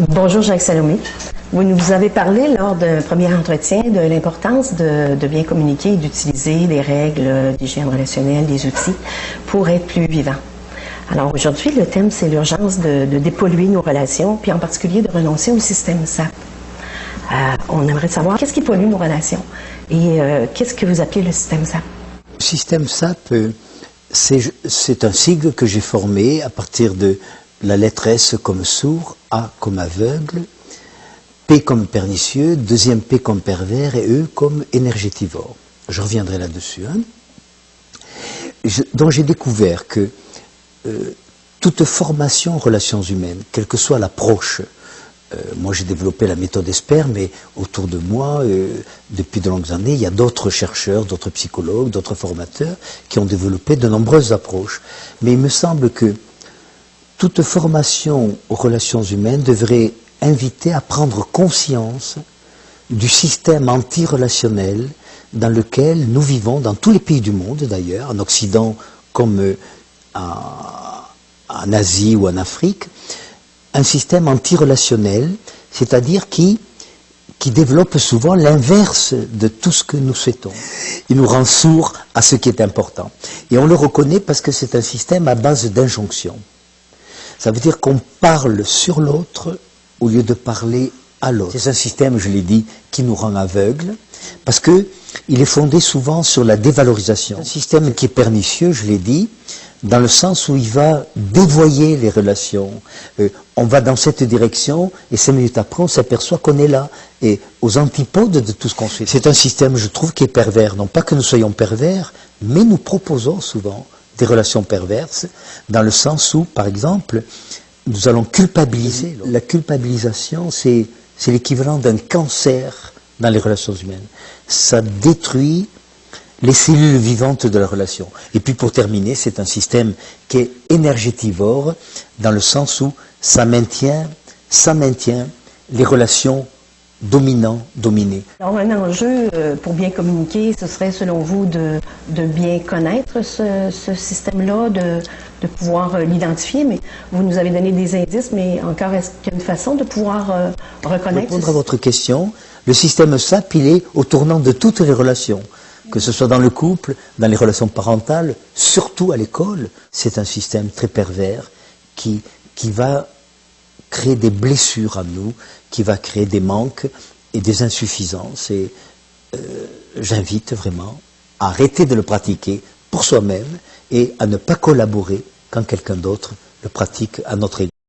Bonjour Jacques Salomé. Vous nous avez parlé lors d'un premier entretien de l'importance de bien communiquer et d'utiliser des règles d'hygiène relationnelle, des outils pour être plus vivant. Alors aujourd'hui, le thème c'est l'urgence de dépolluer nos relations, puis en particulier de renoncer au système SAP. On aimerait savoir qu'est-ce qui pollue nos relations et qu'est-ce que vous appelez le système SAP? Le système SAP, c'est un sigle que j'ai formé à partir de la lettre S comme sourd, A comme aveugle, P comme pernicieux, deuxième P comme pervers et E comme énergétivore. Je reviendrai là-dessus. Donc j'ai découvert que toute formation en relations humaines, quelle que soit l'approche, moi j'ai développé la méthode ESPER, mais autour de moi, depuis de longues années, il y a d'autres chercheurs, d'autres psychologues, d'autres formateurs qui ont développé de nombreuses approches. Mais il me semble que toute formation aux relations humaines devrait inviter à prendre conscience du système anti-relationnel dans lequel nous vivons, dans tous les pays du monde d'ailleurs, en Occident comme en Asie ou en Afrique, un système anti-relationnel, c'est-à-dire qui développe souvent l'inverse de tout ce que nous souhaitons. Il nous rend sourds à ce qui est important. Et on le reconnaît parce que c'est un système à base d'injonctions. Ça veut dire qu'on parle sur l'autre au lieu de parler à l'autre. C'est un système, je l'ai dit, qui nous rend aveugles, parce qu'il est fondé souvent sur la dévalorisation. Un système qui est pernicieux, je l'ai dit, dans le sens où il va dévoyer les relations. On va dans cette direction, et 5 minutes après, on s'aperçoit qu'on est là, et aux antipodes de tout ce qu'on fait. C'est un système, je trouve, qui est pervers. Non pas que nous soyons pervers, mais nous proposons souvent des relations perverses, dans le sens où, par exemple, nous allons culpabiliser. La culpabilisation, c'est l'équivalent d'un cancer dans les relations humaines. Ça détruit les cellules vivantes de la relation. Et puis pour terminer, c'est un système qui est énergétivore, dans le sens où ça maintient les relations dominant-dominé. Alors un enjeu pour bien communiquer, ce serait selon vous de bien connaître ce système-là, de pouvoir l'identifier, mais vous nous avez donné des indices, mais encore est-ce qu'il y a une façon de pouvoir reconnaître? Pour répondre à votre question, le système SAP, il est au tournant de toutes les relations, que ce soit dans le couple, dans les relations parentales, surtout à l'école. C'est un système très pervers qui va créer des blessures à nous, qui va créer des manques et des insuffisances. Et j'invite vraiment à arrêter de le pratiquer pour soi-même et à ne pas collaborer quand quelqu'un d'autre le pratique à notre égard.